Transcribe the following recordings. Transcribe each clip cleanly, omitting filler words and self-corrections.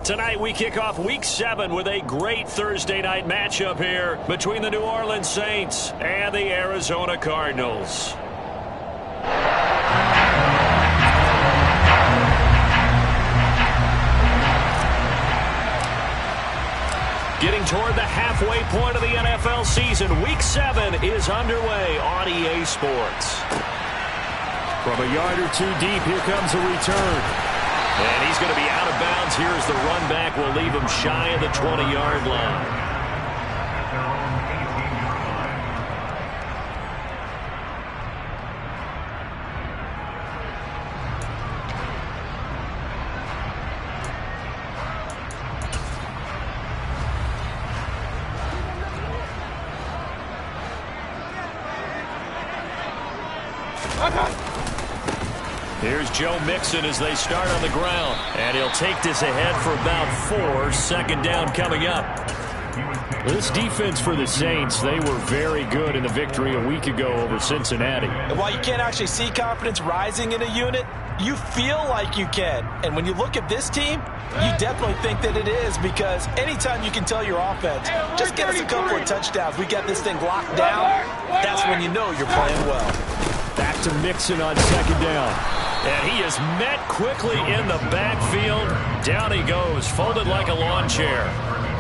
Tonight we kick off Week 7 with a great Thursday night matchup here between the New Orleans Saints and the Arizona Cardinals. Getting toward the halfway point of the NFL season, Week 7 is underway on EA Sports. From a yard or two deep, here comes a return. And he's going to be out of bounds here as the run back will leave him shy of the 20-yard line. Here's Joe Mixon as they start on the ground. And he'll take this ahead for about 4. Second down coming up. This defense for the Saints, they were very good in the victory a week ago over Cincinnati. And while you can't actually see confidence rising in a unit, you feel like you can. And when you look at this team, you definitely think that it is, because anytime you can tell your offense, just give us a couple of touchdowns, we got this thing locked down, that's when you know you're playing well. Back to Mixon on second down. And he is met quickly in the backfield. Down he goes, folded like a lawn chair.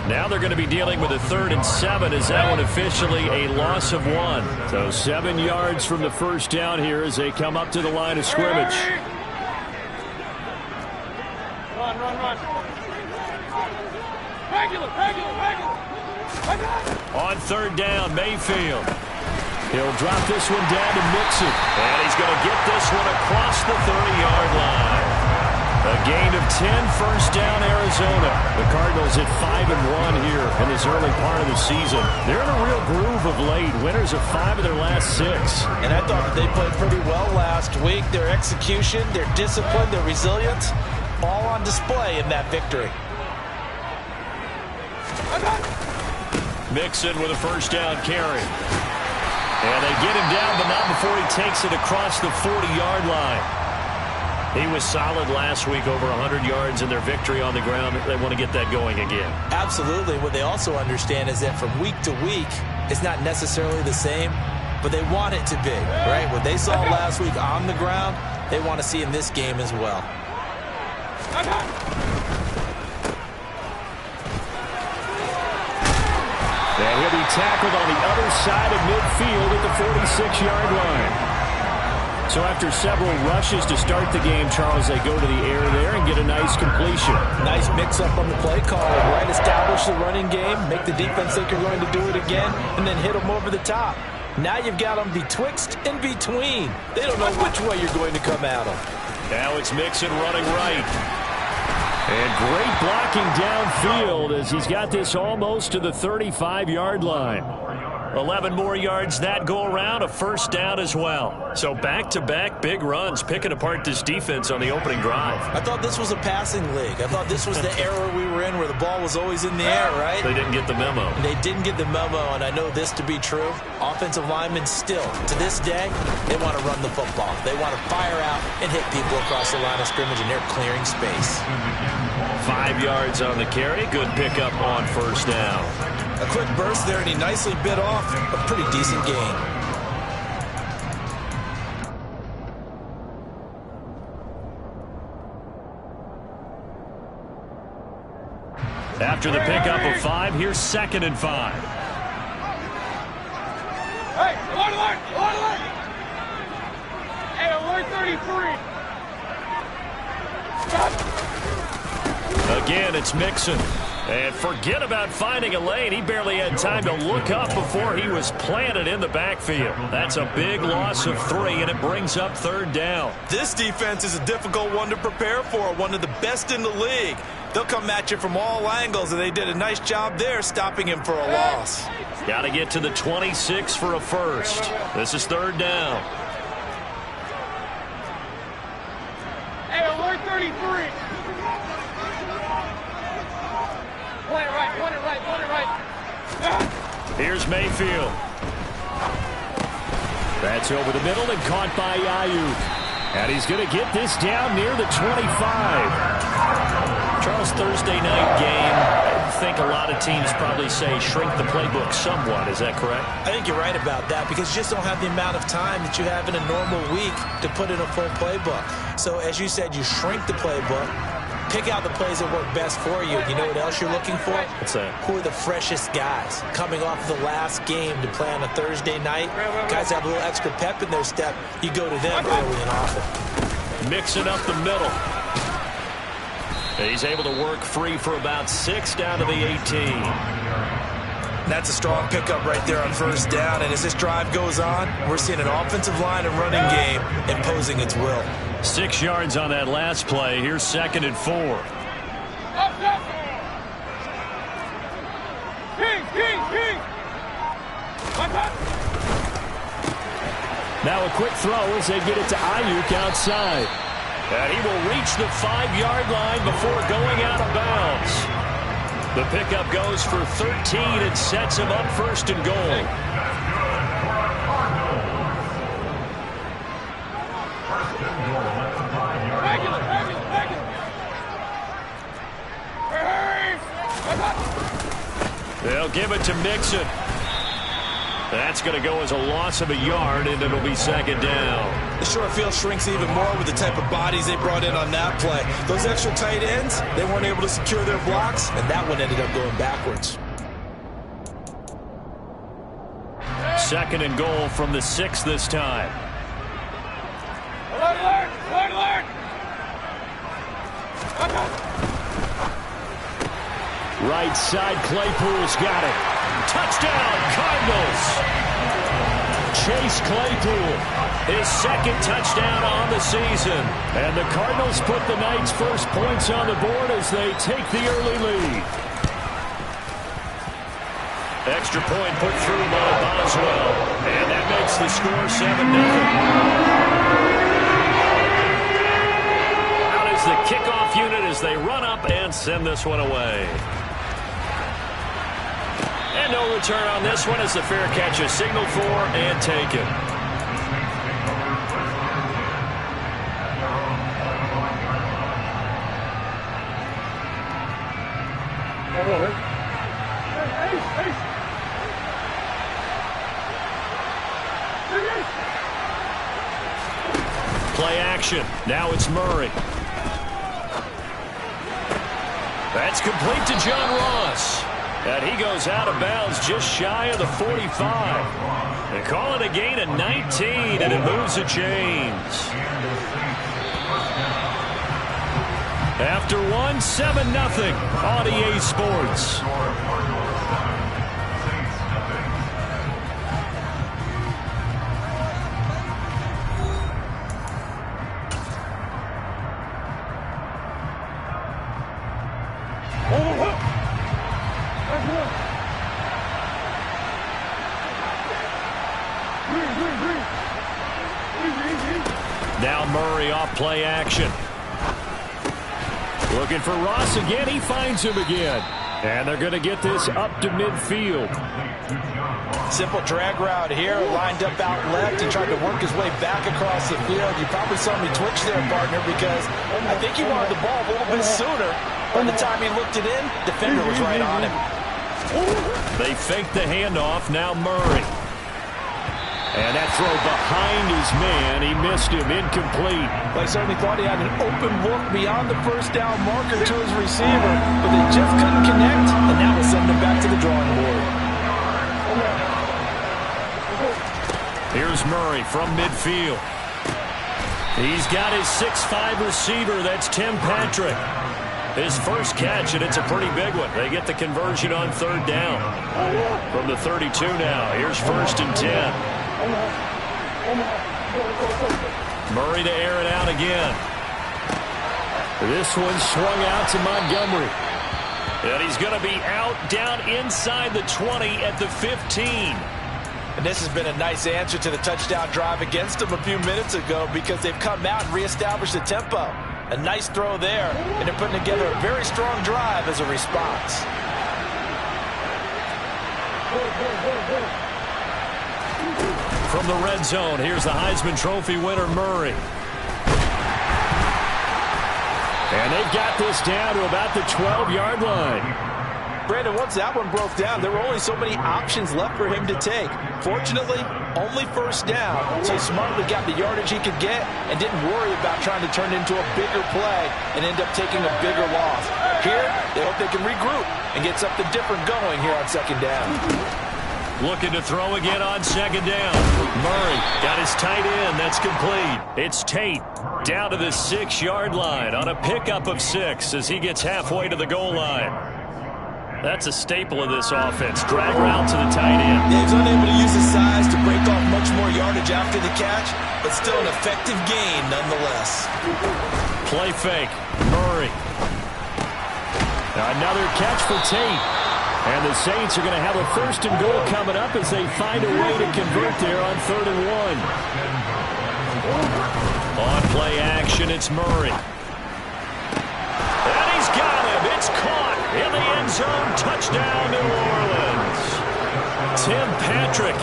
Now they're going to be dealing with a 3rd and 7 as that one officially a loss of 1. So 7 yards from the first down here as they come up to the line of scrimmage. Run. Regular. On 3rd down, Mayfield. He'll drop this one down to Mixon. And he's going to get this one across the 30-yard line. A gain of 10, first down, Arizona. The Cardinals at 5-1 here in this early part of the season. They're in a real groove of late. Winners of 5 of their last 6. And I thought that they played pretty well last week. Their execution, their discipline, their resilience, all on display in that victory. Mixon with a first down carry. And they get him down, but not before he takes it across the 40-yard line. He was solid last week, over 100 yards in their victory on the ground. They want to get that going again. Absolutely. What they also understand is that from week to week, it's not necessarily the same, but they want it to be, right? What they saw last week on the ground, they want to see in this game as well. And he'll be tackled on the other side of midfield at the 46-yard line. So after several rushes to start the game, Charles, they go to the air there and get a nice completion. Nice mix-up on the play call, right? Establish the running game, make the defense think you're going to do it again, and then hit them over the top. Now you've got them betwixt and between. They don't know which way you're going to come at them. Now it's Mixon running right. And great blocking downfield as he's got this almost to the 35-yard line. 11 more yards that go around, a first down as well. So back-to-back big runs, picking apart this defense on the opening drive. I thought this was a passing league. I thought this was the era we were in where the ball was always in the air, right? They didn't get the memo. They didn't get the memo, and I know this to be true. Offensive linemen still, to this day, they want to run the football. They want to fire out and hit people across the line of scrimmage, and they're clearing space. 5 yards on the carry. Good pickup on first down. A quick burst there, and he nicely bit off a pretty decent gain. After the pickup of 5, here's 2nd and 5. Hey, alert! Hey, alert 33! Again, it's Mixon. And forget about finding a lane. He barely had time to look up before he was planted in the backfield. That's a big loss of 3, and it brings up 3rd down. This defense is a difficult one to prepare for, one of the best in the league. They'll come at you from all angles, and they did a nice job there stopping him for a loss. Got to get to the 26 for a first. This is 3rd down. Hey, alert 33! Point it right. Here's Mayfield. That's over the middle and caught by Ayuk. And he's going to get this down near the 25. Charles, this Thursday night game, I think a lot of teams probably say shrink the playbook somewhat. Is that correct? I think you're right about that because you just don't have the amount of time that you have in a normal week to put in a full playbook. So as you said, you shrink the playbook, pick out the plays that work best for you. You know what else you're looking for? What's that? Who are the freshest guys coming off of the last game to play on a Thursday night? Guys have a little extra pep in their step. You go to them early and often. Mixing up the middle. He's able to work free for about 6 down to the 18. That's a strong pickup right there on first down. And as this drive goes on, we're seeing an offensive line and running game imposing its will. 6 yards on that last play. Here's 2nd and 4. Now a quick throw as they get it to Ayuk outside. And he will reach the 5-yard line before going out of bounds. The pickup goes for 13 and sets him up 1st and goal. They'll give it to Mixon. That's going to go as a loss of a yard, and it'll be 2nd down. The short field shrinks even more with the type of bodies they brought in on that play. Those extra tight ends, they weren't able to secure their blocks, and that one ended up going backwards. 2nd and goal from the 6 this time. Right side, Claypool's got it. Touchdown, Cardinals. Chase Claypool, his 2nd touchdown on the season. And the Cardinals put the night's first points on the board as they take the early lead. Extra point put through by Boswell. And that makes the score 7-0. Out is the kickoff unit as they run up and send this one away. And no return on this one as the fair catch is signaled for and taken. Play action. Now it's Murray. That's complete to John Ross. And he goes out of bounds just shy of the 45. They call it a gain of 19, and it moves the chains. After one, 7-0 on EA Sports. Now Murray off play action. Looking for Ross again. He finds him again. And they're going to get this up to midfield. Simple drag route here. Lined up out left. He tried to work his way back across the field. You probably saw me twitch there, partner, because I think he wanted the ball a little bit sooner. By the time he looked it in, defender was right on him. They fake the handoff. Now Murray. And that throw behind his man. He missed him. Incomplete. Well, I certainly thought he had an open look beyond the first down marker to his receiver, but they just couldn't connect, and that will send him back to the drawing board. Here's Murray from midfield. He's got his 6'5" receiver. That's Tim Patrick. His first catch, and it's a pretty big one. They get the conversion on 3rd down. From the 32 now. Here's 1st and 10. Murray to air it out again. This one swung out to Montgomery. And he's going to be out down inside the 20 at the 15. And this has been a nice answer to the touchdown drive against them a few minutes ago because they've come out and reestablished the tempo. A nice throw there, and they're putting together a very strong drive as a response. From the red zone, here's the Heisman Trophy winner, Murray. And they've got this down to about the 12-yard line. Brandon, once that one broke down, there were only so many options left for him to take. Fortunately, only first down, so he smartly got the yardage he could get and didn't worry about trying to turn it into a bigger play and end up taking a bigger loss. Here, they hope they can regroup and get something different going here on second down. Looking to throw again on second down. Murray got his tight end. That's complete. It's Tate down to the 6-yard line on a pickup of 6 as he gets halfway to the goal line. That's a staple of this offense. Drag route to the tight end. Yeah, he's unable to use his size to break off much more yardage after the catch, but still an effective gain nonetheless. Play fake. Murray. Another catch for Tate. And the Saints are going to have a 1st and goal coming up as they find a way to convert there on 3rd and 1. On play action, it's Murray. And he's got him. It's caught in the end zone. Touchdown, New Orleans. Tim Patrick,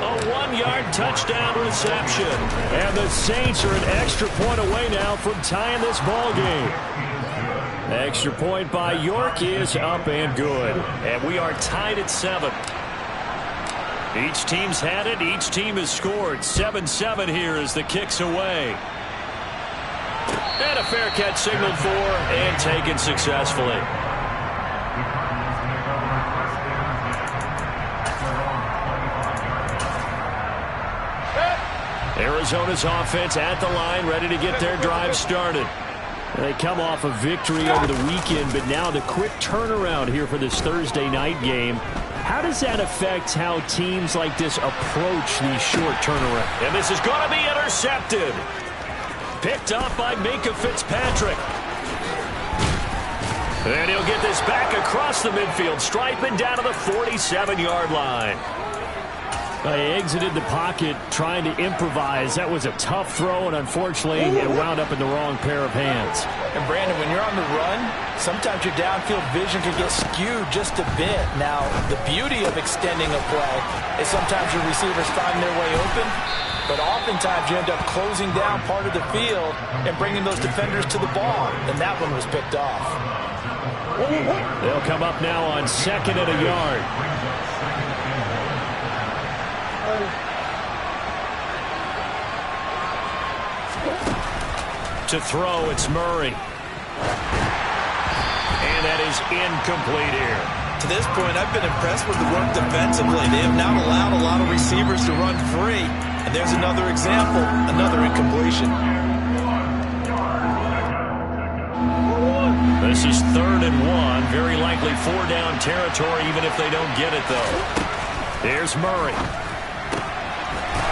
a 1-yard touchdown reception. And the Saints are an extra point away now from tying this ball game. Extra point by York is up and good. And we are tied at 7. Each team's had it. Each team has scored. 7-7 here as the kick's away. And a fair catch signaled for and taken successfully. Arizona's offense at the line, ready to get their drive started. They come off a victory over the weekend, but now the quick turnaround here for this Thursday night game. How does that affect how teams like this approach these short turnarounds? And this is going to be intercepted. Picked up by Minkah Fitzpatrick. And he'll get this back across the midfield stripe and down to the 47-yard line. They exited the pocket trying to improvise. That was a tough throw, and unfortunately, it wound up in the wrong pair of hands. And Brandon, when you're on the run, sometimes your downfield vision can get skewed just a bit. Now, the beauty of extending a play is sometimes your receivers find their way open, but oftentimes you end up closing down part of the field and bringing those defenders to the ball, and that one was picked off. They'll come up now on 2nd and a yard. To throw, it's Murray. And that is incomplete here. To this point, I've been impressed with the work defensively. They have now allowed a lot of receivers to run free. And there's another example, another incompletion. This is 3rd and 1. Very likely 4-down territory, even if they don't get it, though. Here's Murray.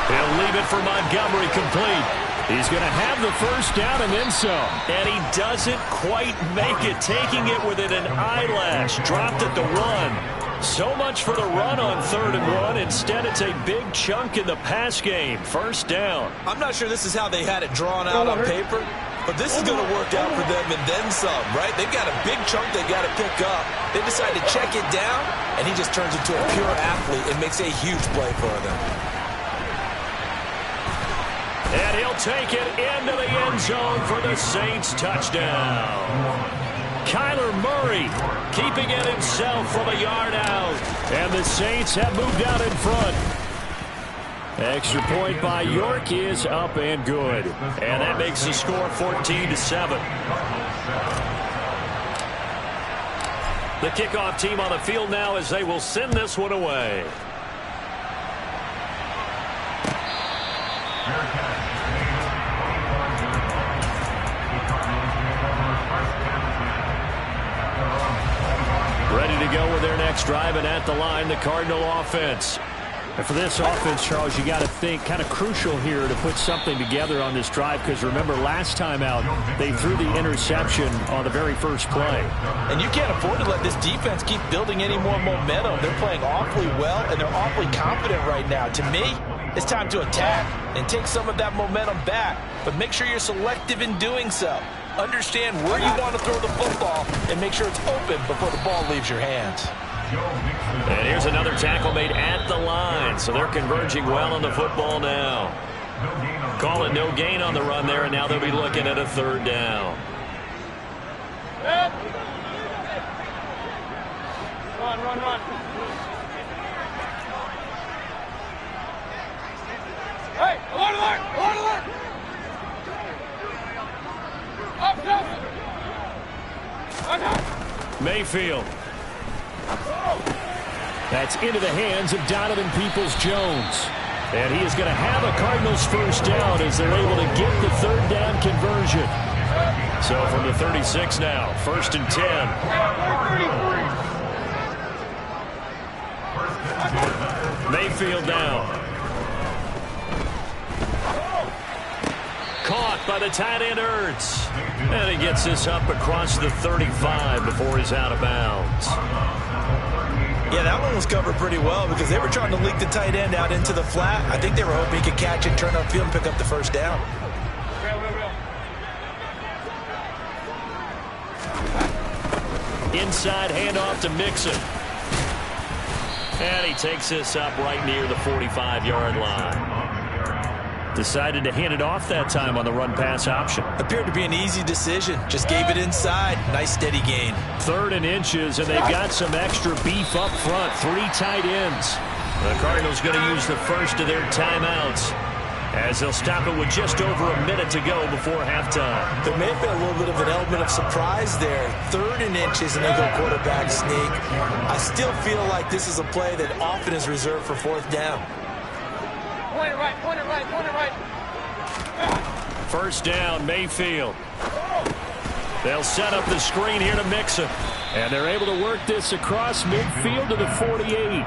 He'll leave it for Montgomery, complete. He's going to have the 1st down and then some. And he doesn't quite make it, taking it within an eyelash. Dropped at the 1. So much for the run on 3rd and 1. Instead, it's a big chunk in the pass game. 1st down. I'm not sure this is how they had it drawn out on paper, but this is going to work out for them and then some, right? They've got a big chunk they got to pick up. They decide to check it down, and he just turns into a pure athlete and makes a huge play for them. And he'll take it into the end zone for the Saints touchdown. Kyler Murray keeping it himself from a yard out. And the Saints have moved out in front. Extra point by York is up and good. And that makes the score 14-7. The kickoff team on the field now as they will send this one away. Ready to go with their next drive, and at the line, the Cardinal offense. And for this offense, Charles, you got to think kind of crucial here to put something together on this drive, because remember last time out they threw the interception on the very first play. And you can't afford to let this defense keep building any more momentum. They're playing awfully well, and they're awfully confident right now. To me, it's time to attack and take some of that momentum back, but make sure you're selective in doing so. Understand where you want to throw the football and make sure it's open before the ball leaves your hands. And here's another tackle made at the line, so they're converging well on the football now. Call it no gain on the run there, and now they'll be looking at a 3rd down. Run, run, run. Hey, alert, alert, alert, alert. Up, up. Mayfield. That's into the hands of Donovan Peoples-Jones. And he is going to have a Cardinals first down as they're able to get the third down conversion. So from the 36 now, 1st and 10. Mayfield now. Caught by the tight end Ertz. And he gets this up across the 35 before he's out of bounds. Yeah, that one was covered pretty well because they were trying to leak the tight end out into the flat. I think they were hoping he could catch it, turn upfield, and pick up the first down. Inside handoff to Mixon. And he takes this up right near the 45-yard line. Decided to hand it off that time on the run-pass option. Appeared to be an easy decision. Just gave it inside. Nice steady gain. 3rd and inches, and they've got some extra beef up front. 3 tight ends. The Cardinals going to use the first of their timeouts as they'll stop it with just over a minute to go before halftime. There may have been a little bit of an element of surprise there. 3rd and inches, and they go quarterback sneak. I still feel like this is a play that often is reserved for 4th down. Point it right, point it right, point it right. First down, Mayfield. They'll set up the screen here to Mixon. And they're able to work this across midfield to the 48.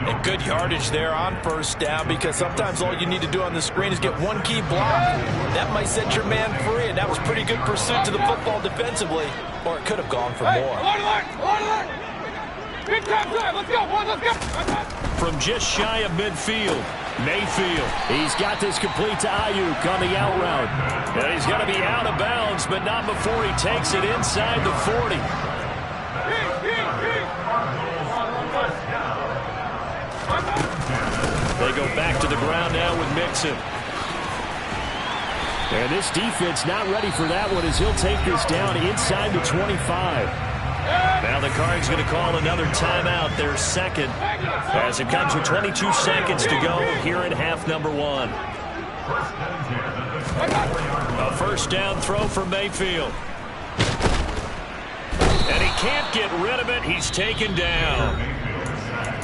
And good yardage there on 1st down because sometimes all you need to do on the screen is get one key block. That might set your man free, and that was pretty good pursuit to the football defensively. Or it could have gone for more. Alert. Big time drive. Let's go, boys. Let's go. From just shy of midfield, Mayfield. He's got this complete to Ayuk on the out route. And he's going to be out of bounds, but not before he takes it inside the 40. They go back to the ground now with Mixon. And this defense not ready for that one as he'll take this down inside the 25. Now the Cards going to call another timeout, their second, as it comes with 22 seconds to go here in half number 1. A first down throw from Mayfield. And he can't get rid of it. He's taken down.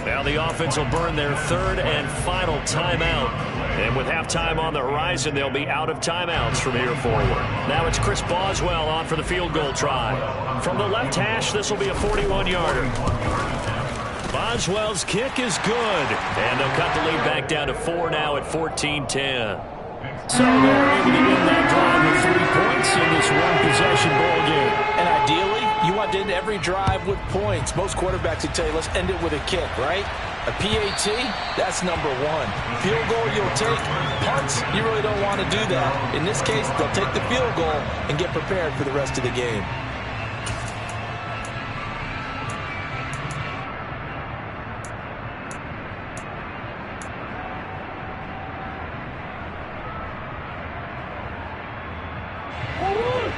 Now the offense will burn their 3rd and final timeout. And with halftime on the horizon, they'll be out of timeouts from here forward. Now it's Chris Boswell on for the field goal try. From the left hash, this will be a 41-yarder. Boswell's kick is good. And they'll cut the lead back down to 4 now at 14-10. So they're able to end that drive with 3 points in this one-possession ball game. And ideally, you want to end every drive with points. Most quarterbacks would tell you, let's end it with a kick, right? A PAT, that's number 1. Field goal you'll take. Punts, you really don't want to do that. In this case, they'll take the field goal and get prepared for the rest of the game.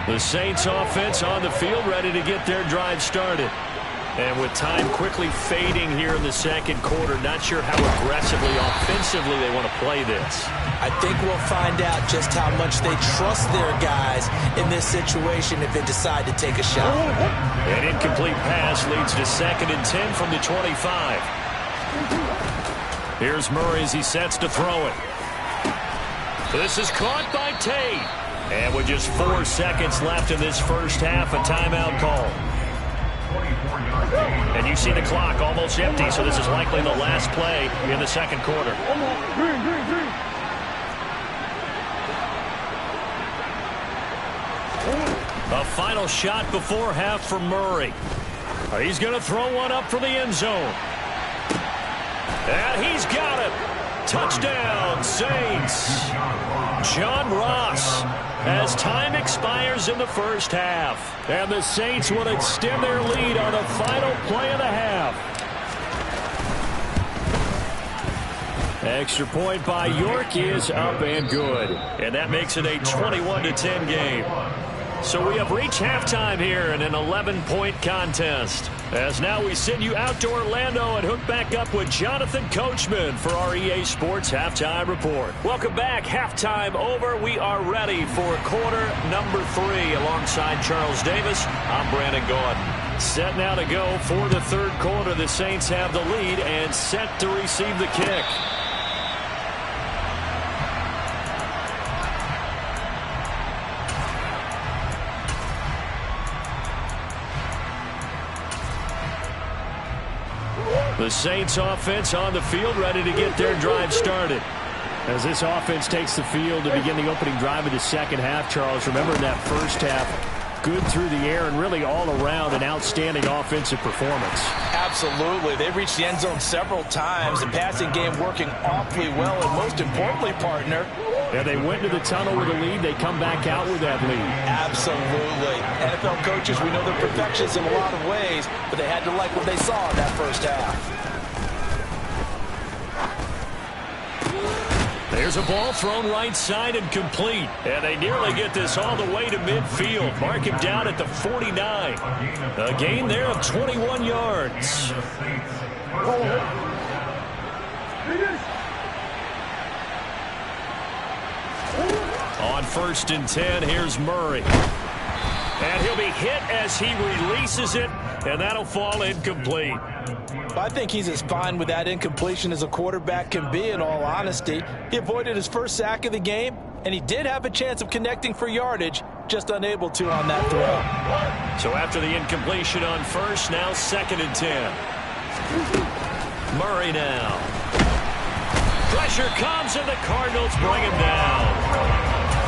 The Saints offense on the field ready to get their drive started. And with time quickly fading here in the second quarter, not sure how aggressively, offensively they want to play this. I think we'll find out just how much they trust their guys in this situation if they decide to take a shot. An incomplete pass leads to 2nd and 10 from the 25. Here's Murray as he sets to throw it. This is caught by Tate. And with just 4 seconds left in this first half, a timeout call. And you see the clock almost empty, so this is likely the last play in the second quarter. A final shot before half from Murray. He's going to throw one up for the end zone. And he's got it. Touchdown, Saints. John Ross, as time expires in the first half. And the Saints will extend their lead on the final play of the half. Extra point by York is up and good. And that makes it a 21-10 game. So we have reached halftime here in an 11-point contest. As now we send you out to Orlando and hook back up with Jonathan Coachman for our EA Sports Halftime Report. Welcome back. Halftime over. We are ready for quarter number 3 alongside Charles Davis. I'm Brandon Gaudin. Set now to go for the third quarter. The Saints have the lead and set to receive the kick. The Saints offense on the field, ready to get their drive started. As this offense takes the field to begin the opening drive of the second half, Charles, remember in that first half, good through the air and really all around an outstanding offensive performance. Absolutely. They reached the end zone several times. The passing game working awfully well, and most importantly, partner, yeah, they went to the tunnel with a lead. They come back out with that lead. Absolutely. NFL coaches, we know they're perfectionists in a lot of ways, but they had to like what they saw in that first half. There's a ball thrown right side and complete. And they nearly get this all the way to midfield. Mark him down at the 49. A gain there of 21 yards. On 1st and 10, here's Murray. And he'll be hit as he releases it, and that'll fall incomplete. I think he's as fine with that incompletion as a quarterback can be, in all honesty. He avoided his first sack of the game, and he did have a chance of connecting for yardage, just unable to on that throw. So after the incompletion on 1st, now 2nd and 10. Murray now. Pressure comes, and the Cardinals bring him down.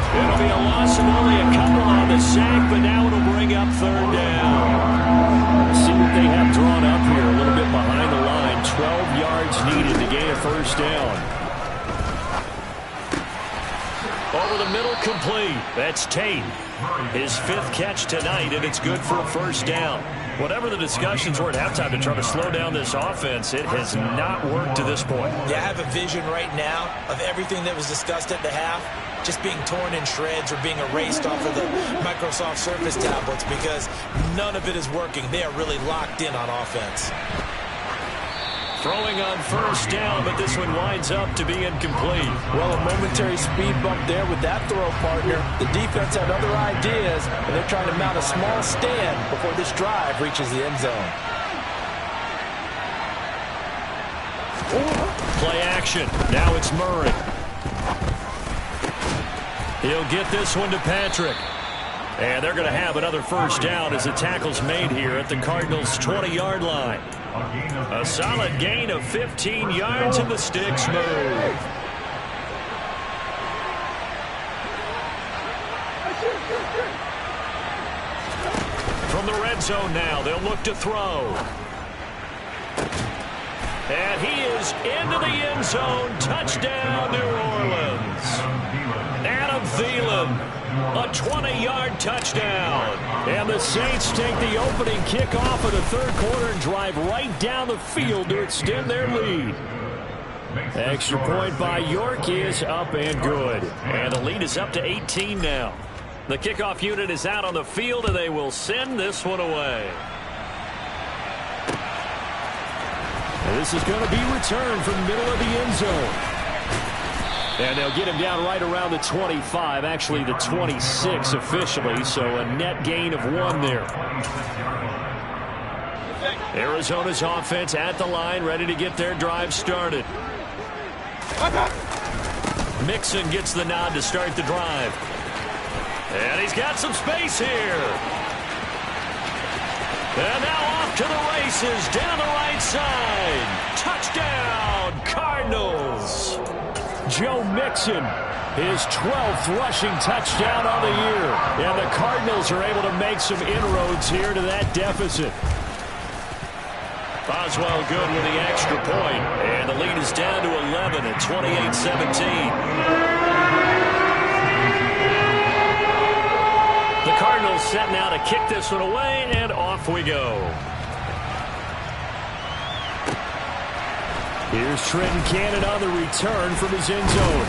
It'll be a loss of only a couple on the sack, but now it'll bring up 3rd down. See what they have drawn up here, a little bit behind the line. 12 yards needed to gain a 1st down. Over the middle, complete. That's Tate. His 5th catch tonight, and it's good for a 1st down. Whatever the discussions were at halftime to try to slow down this offense, it has not worked to this point. Yeah, I have a vision right now of everything that was discussed at the half just being torn in shreds or being erased off of the Microsoft Surface tablets because none of it is working. They are really locked in on offense. Throwing on 1st down, but this one winds up to be incomplete. Well, a momentary speed bump there with that throw, partner. The defense had other ideas, and they're trying to mount a small stand before this drive reaches the end zone. Play action. Now it's Murray. He'll get this one to Patrick. And they're going to have another 1st down as the tackle's made here at the Cardinals' 20-yard line. A solid gain of 15 yards, and the sticks move. From the red zone now, they'll look to throw. And he is into the end zone. Touchdown, New Orleans. Adam Thielen. A 20-yard touchdown. And the Saints take the opening kickoff of the 3rd quarter and drive right down the field to extend their lead. Extra point by York is up and good. And the lead is up to 18 now. The kickoff unit is out on the field, and they will send this one away. And this is going to be returned from the middle of the end zone. And they'll get him down right around the 25, actually the 26 officially, so a net gain of 1 there. Arizona's offense at the line, ready to get their drive started. Mixon gets the nod to start the drive. And he's got some space here. And now off to the races, down the right side. Touchdown, Cardinals. Joe Mixon, his 12th rushing touchdown on the year. And the Cardinals are able to make some inroads here to that deficit. Boswell good with the extra point. And the lead is down to 11 at 28-17. The Cardinals set now to kick this one away, and off we go. Here's Trenton Cannon on the return from his end zone.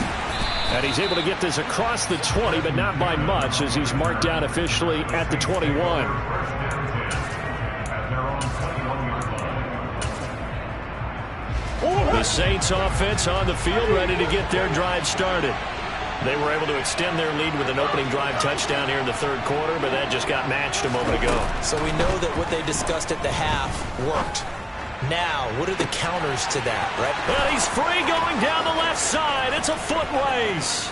And he's able to get this across the 20, but not by much, as he's marked down officially at the 21. The Saints offense on the field, ready to get their drive started. They were able to extend their lead with an opening drive touchdown here in the third quarter, but that just got matched a moment ago. So we know that what they discussed at the half worked. Now, what are the counters to that, right? And he's free going down the left side. It's a foot race.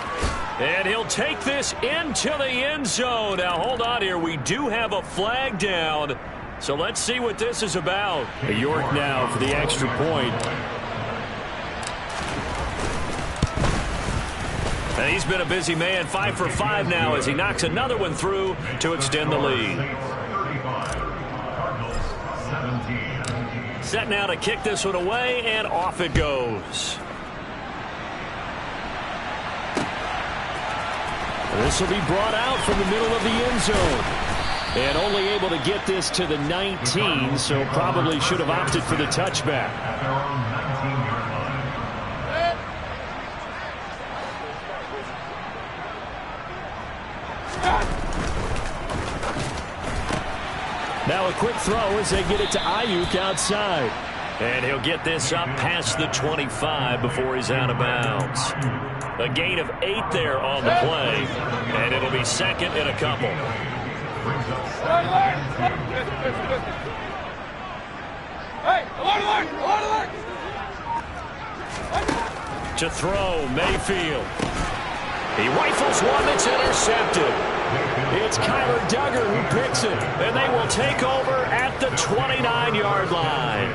And he'll take this into the end zone. Now, hold on here. We do have a flag down. So let's see what this is about. York now for the extra point. And he's been a busy man, 5 for 5 now as he knocks another one through to extend the lead. Set now to kick this one away, and off it goes. This will be brought out from the middle of the end zone. And only able to get this to the 19, so probably should have opted for the touchback. Now a quick throw as they get it to Ayuk outside. And he'll get this up past the 25 before he's out of bounds. A gain of 8 there on the play. And it'll be second and a couple. To throw, Mayfield. He rifles one that's intercepted. It's Kyler Duggar who picks it, and they will take over at the 29-yard line.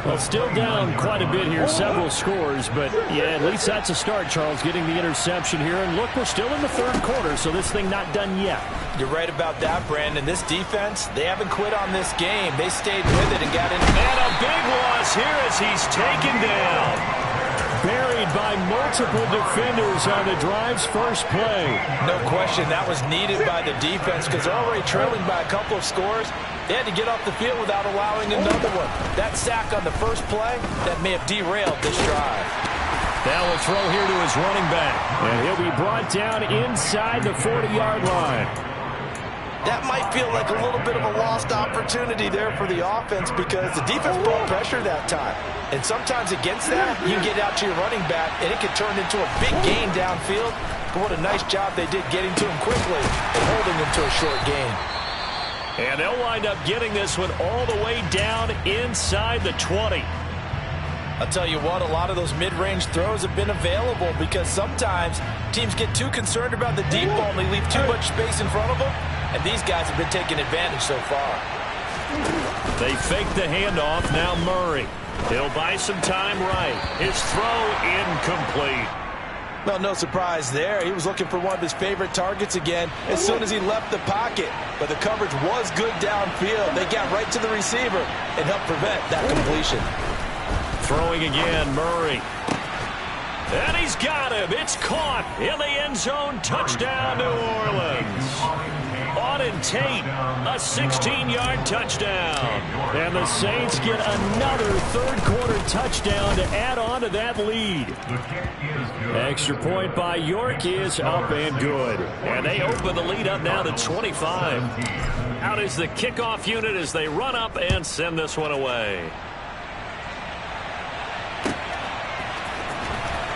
Well, still down quite a bit here, several scores, but yeah, at least that's a start, Charles, getting the interception here. And look, we're still in the third quarter, so this thing not done yet. You're right about that, Brandon. This defense, they haven't quit on this game. They stayed with it and got in. And a big loss here as he's taken down. Buried by multiple defenders on the drive's first play. No question, that was needed by the defense because they're already trailing by a couple of scores. They had to get off the field without allowing another one. That sack on the first play, that may have derailed this drive. Now a throw here to his running back. And he'll be brought down inside the 40-yard line. That might feel like a little bit of a lost opportunity there for the offense because the defense brought pressure that time. And sometimes against that, you get out to your running back, and it can turn into a big gain downfield. But what a nice job they did getting to him quickly and holding him to a short gain. And they'll wind up getting this one all the way down inside the 20. I'll tell you what, a lot of those mid-range throws have been available because sometimes teams get too concerned about the deep ball and they leave too much space in front of them. And these guys have been taking advantage so far. They fake the handoff. Now Murray. He'll buy some time right. His throw incomplete. Well, no surprise there. He was looking for one of his favorite targets again as soon as he left the pocket. But the coverage was good downfield. They got right to the receiver and helped prevent that completion. Throwing again, Murray. And he's got him. It's caught in the end zone. Touchdown, New Orleans. Auden Tate, a 16-yard touchdown. And the Saints get another third-quarter touchdown to add on to that lead. Extra point by York is up and good. And they open the lead up now to 25. Out is the kickoff unit as they run up and send this one away.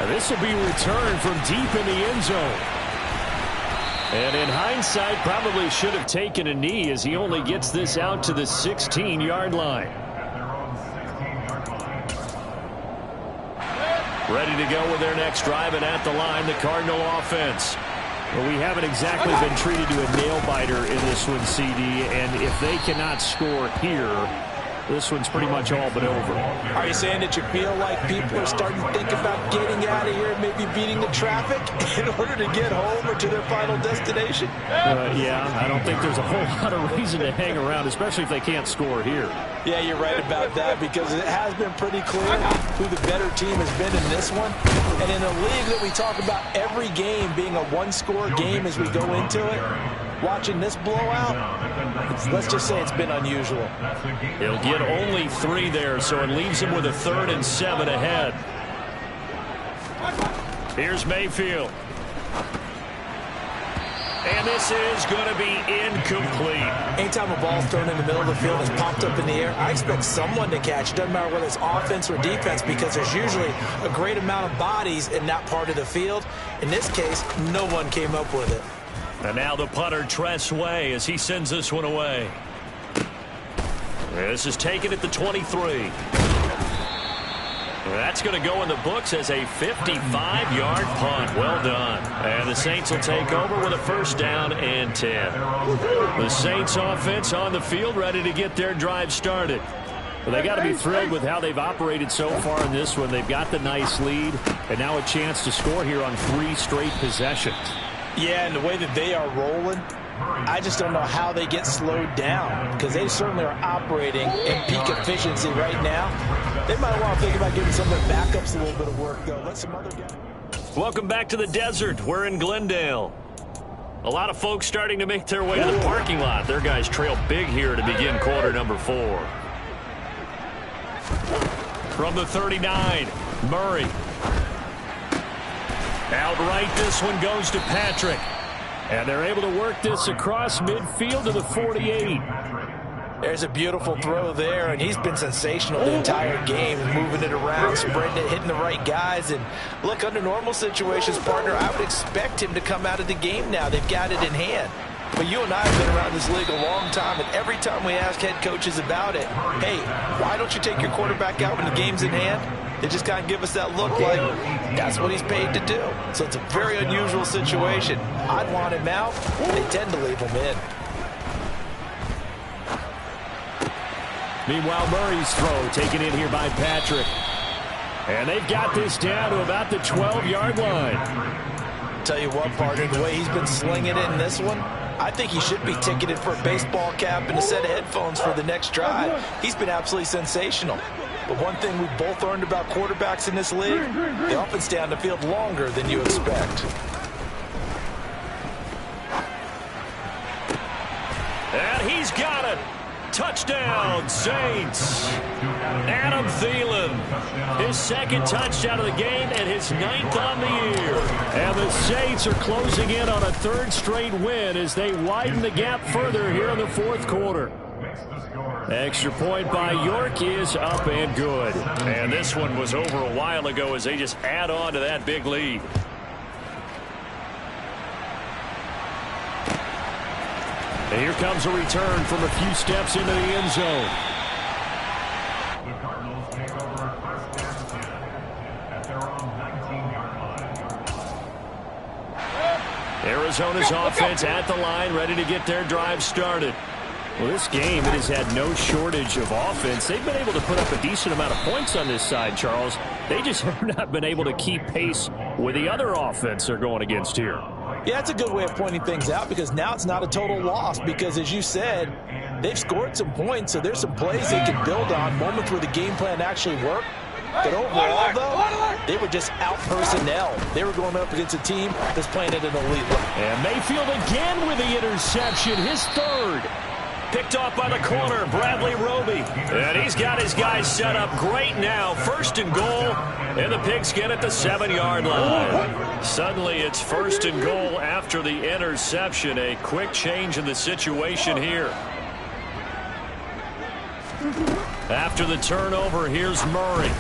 And this will be returned from deep in the end zone. And in hindsight, probably should have taken a knee as he only gets this out to the 16-yard line. Ready to go with their next drive, and at the line, the Cardinal offense. Well, we haven't exactly been treated to a nail-biter in this one, CD, and if they cannot score here, this one's pretty much all but over. Are you saying that you feel like people are starting to think about getting out of here, maybe beating the traffic in order to get home or to their final destination? Yeah, I don't think there's a whole lot of reason to hang around, especially if they can't score here. Yeah, you're right about that because it has been pretty clear who the better team has been in this one. And in a league that we talk about every game being a one-score game as we go into it, watching this blowout, let's just say it's been unusual. He'll get only 3 there, so it leaves him with a 3rd and 7 ahead. Here's Mayfield. And this is going to be incomplete. Anytime a ball's thrown in the middle of the field and it's popped up in the air, I expect someone to catch. It doesn't matter whether it's offense or defense, because there's usually a great amount of bodies in that part of the field. In this case, no one came up with it. And now the punter, Tress Way, as he sends this one away. This is taken at the 23. That's going to go in the books as a 55-yard punt. Well done. And the Saints will take over with a first down and 10. The Saints offense on the field, ready to get their drive started. Well, they got to be thrilled with how they've operated so far in this one. They've got the nice lead, and now a chance to score here on 3 straight possessions. Yeah, and the way that they are rolling, I just don't know how they get slowed down, because they certainly are operating in peak efficiency right now. They might want to think about giving some of their backups a little bit of work, though. Let some other guys. Welcome back to the desert. We're in Glendale. A lot of folks starting to make their way to the parking lot. Their guys trail big here to begin quarter number 4. From the 39, Murray. Outright, this one goes to Patrick. And they're able to work this across midfield to the 48. There's a beautiful throw there, and he's been sensational the entire game, moving it around, spreading it, hitting the right guys. And look, under normal situations, partner, I would expect him to come out of the game now. They've got it in hand. But you and I have been around this league a long time, and every time we ask head coaches about it, hey, why don't you take your quarterback out when the game's in hand? They just kind of give us that look like that's what he's paid to do. So it's a very unusual situation. I'd want him out. They tend to leave him in. Meanwhile, Murray's throw taken in here by Patrick. And they've got this down to about the 12-yard line. Tell you what, partner, the way he's been slinging it in this one, I think he should be ticketed for a baseball cap and a set of headphones for the next drive. He's been absolutely sensational. But one thing we've both learned about quarterbacks in this league, they often stay on the field longer than you expect. And he's got it. Touchdown, Saints. Adam Thielen, his second touchdown of the game and his 9th on the year. And the Saints are closing in on a 3rd straight win as they widen the gap further here in the 4th quarter. Extra point by York is up and good. And this one was over a while ago as they just add on to that big lead. And here comes a return from a few steps into the end zone. The Cardinals take over first and 10 at their own 19-yard line. Arizona's offense at the line, ready to get their drive started. Well, this game, it has had no shortage of offense. They've been able to put up a decent amount of points on this side, Charles. They just have not been able to keep pace with the other offense they're going against here. Yeah, that's a good way of pointing things out, because now it's not a total loss, because as you said, they've scored some points, so there's some plays they can build on, moments where the game plan actually worked. But overall, though, they were just out personnel. They were going up against a team that's playing at an elite level. And Mayfield again with the interception, his 3rd. Picked off by the corner, Bradley Roby. And he's got his guys set up great now. 1st and goal, and the Pigskin at the 7-yard line. Suddenly it's 1st and goal after the interception. A quick change in the situation here. After the turnover, here's Murray.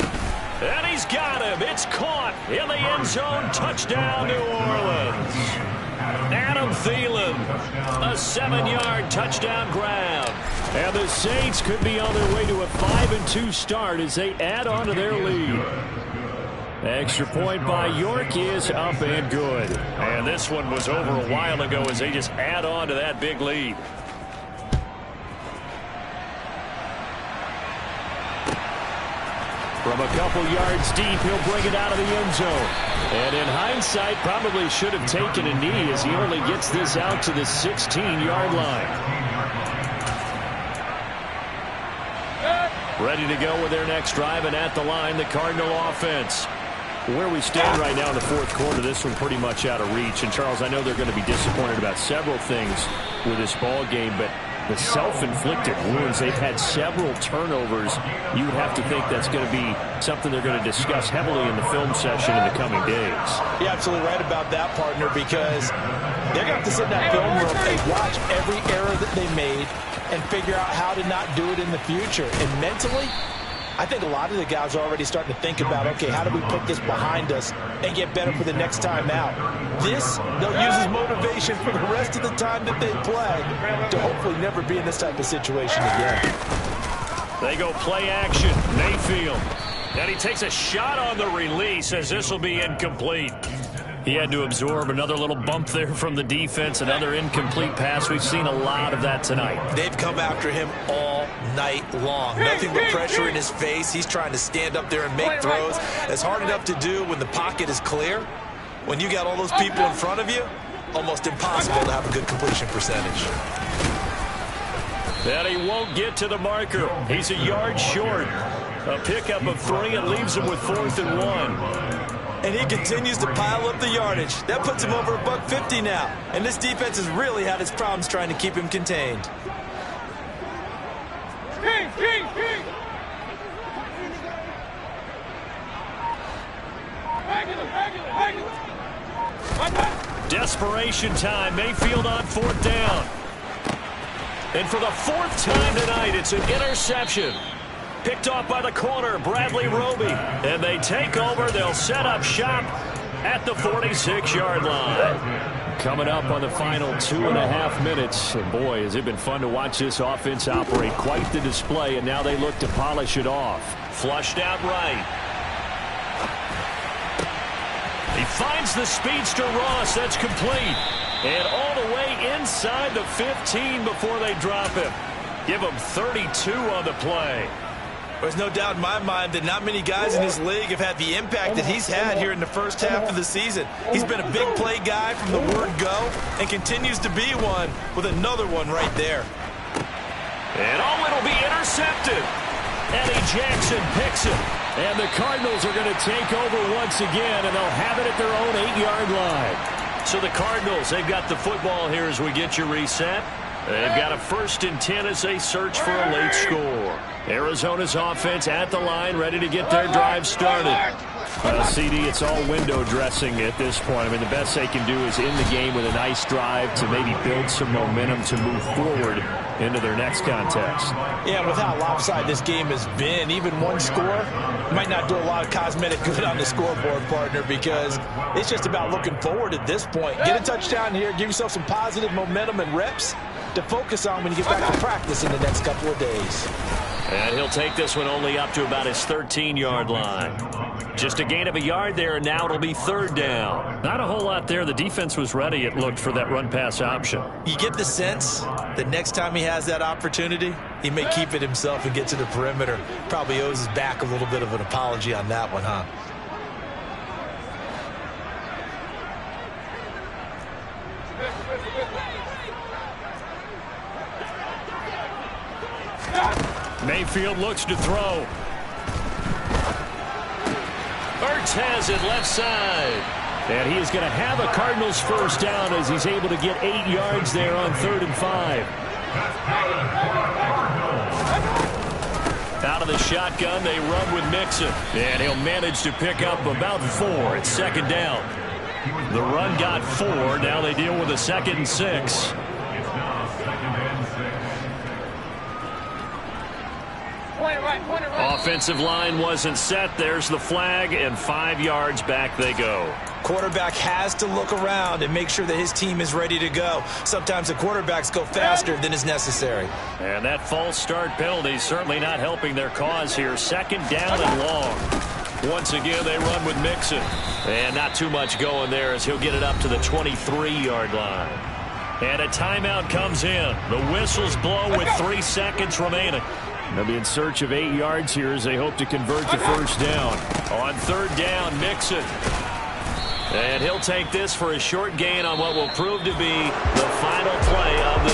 And he's got him. It's caught in the end zone. Touchdown, New Orleans. Adam Thielen, a 7-yard touchdown grab. And the Saints could be on their way to a 5-2 start as they add on to their lead. Extra point by York is up and good. And this one was over a while ago as they just add on to that big lead. From a couple yards deep, he'll bring it out of the end zone. And in hindsight, probably should have taken a knee as he only gets this out to the 16-yard line. Ready to go with their next drive, and at the line, the Cardinal offense. Where we stand right now in the 4th quarter, this one pretty much out of reach. And, Charles, I know they're going to be disappointed about several things with this ball game, but the self-inflicted wounds. They've had several turnovers. You would have to think that's going to be something they're going to discuss heavily in the film session in the coming days. You're absolutely right about that, partner, because they're going to have to sit in that film room and watch every error that they made and figure out how to not do it in the future. And mentally, I think a lot of the guys are already starting to think about, okay, how do we put this behind us and get better for the next time out? This, they'll use as motivation for the rest of the time that they play to hopefully never be in this type of situation again. They go play action. Mayfield. And he takes a shot on the release as this will be incomplete. He had to absorb another little bump there from the defense, another incomplete pass. We've seen a lot of that tonight. They've come after him all night long. Nothing but pressure in his face. He's trying to stand up there and make throws. It's hard enough to do when the pocket is clear. When you got all those people in front of you, almost impossible to have a good completion percentage. And he won't get to the marker. He's a yard short. A pickup of 3 and leaves him with 4th and 1. And he continues to pile up the yardage. That puts him over $150 now. And this defense has really had its problems trying to keep him contained. Desperation time. Mayfield on 4th down. And for the 4th time tonight, it's an interception. Picked off by the corner, Bradley Roby. And they take over. They'll set up shop at the 46-yard line. Coming up on the final 2.5 minutes. And boy, has it been fun to watch this offense operate. Quite the display, and now they look to polish it off. Flushed out right. He finds the speedster Ross. That's complete. And all the way inside the 15 before they drop him. Give him 32 on the play. There's no doubt in my mind that not many guys in this league have had the impact that he's had here in the first half of the season. He's been a big play guy from the word go and continues to be one with another one right there. And it'll be intercepted. Eddie Jackson picks it. And the Cardinals are going to take over once again, and they'll have it at their own 8-yard line. So the Cardinals, they've got the football here as we get you reset. They've got a 1st and 10 as they search for a late score. Arizona's offense at the line, ready to get their drive started. CD, it's all window dressing at this point. I mean, the best they can do is in the game with a nice drive to maybe build some momentum to move forward into their next contest. Yeah, with how lopsided this game has been, even one score might not do a lot of cosmetic good on the scoreboard, partner, because it's just about looking forward at this point. Get a touchdown here, give yourself some positive momentum and reps to focus on when you get back to practice in the next couple of days. And he'll take this one only up to about his 13-yard line. Just a gain of a yard there, and now it'll be 3rd down. Not a whole lot there. The defense was ready, it looked, for that run-pass option. You get the sense that next time he has that opportunity, he may keep it himself and get to the perimeter. Probably owes his back a little bit of an apology on that one, huh? Mayfield looks to throw. Ertz has it left side. And he is going to have a Cardinals 1st down as he's able to get 8 yards there on 3rd and 5. Out of the shotgun, they run with Mixon. And he'll manage to pick up about 4. It's 2nd down. The run got 4. Now they deal with a 2nd and 6. Offensive line wasn't set. There's the flag, and 5 yards back they go. Quarterback has to look around and make sure that his team is ready to go. Sometimes the quarterbacks go faster than is necessary. And that false start penalty certainly not helping their cause here. 2nd down and long. Once again, they run with Mixon. And not too much going there as he'll get it up to the 23-yard line. And a timeout comes in. The whistles blow with 3 seconds remaining. They'll be in search of 8 yards here as they hope to convert the 1st down. On 3rd down, Mixon. And he'll take this for a short gain on what will prove to be the final play of the